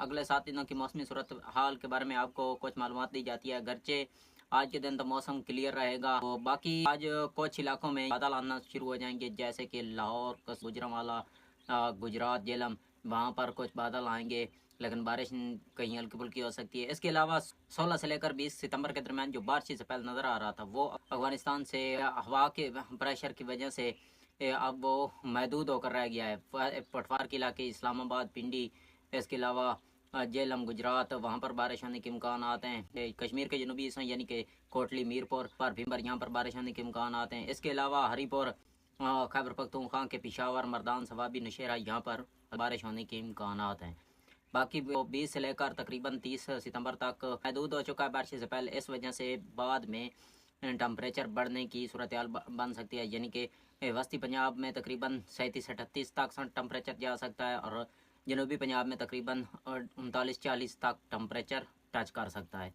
अगले 7 दिनों की मौसमी सूरत हाल के बारे में आपको कुछ मालूमात दी जाती है। अगरचे आज के दिन तो मौसम क्लियर रहेगा, तो बाकी आज कुछ इलाकों में बादल आना शुरू हो जाएंगे, जैसे कि लाहौर, गुजरांवाला, गुजरात, जेलम, वहाँ पर कुछ बादल आएंगे, लेकिन बारिश कहीं हल्की फुल्की हो सकती है। इसके अलावा 16 से लेकर 20 सितंबर के दरमियान जो बारिश से पहले नजर आ रहा था, वो अफगानिस्तान से हवा के प्रेशर की वजह से अब वो महदूद होकर रह गया है। पटवार के इलाके, इस्लामाबाद, पिंडी, इसके अलावा जेलम, गुजरात, वहाँ पर बारिश होने के इम्कान आते हैं। कश्मीर के जनूबी हिस्सों यानी कि कोटली, मीरपुर पर भीमर, यहाँ पर बारिश होने के इम्कान आते हैं। इसके अलावा हरीपुर, खैबर पख्तूनख्वा के पिशावर, मर्दान, सवाबी, नौशेरा, यहाँ पर बारिश होने के इम्कान हैं। बाकी वो 20 से लेकर तकरीबन 30 सितंबर तक महदूद हो चुका है बारिश से पहले। इस वजह से बाद में टेम्परेचर बढ़ने की सूरत हाल बन सकती है, यानी कि वस्ती पंजाब में तकरीबन 37-38 तक टेम्परेचर जा सकता है, और जनूबी पंजाब में तकरीबन 39-40 तक टेम्परेचर टच कर सकता है।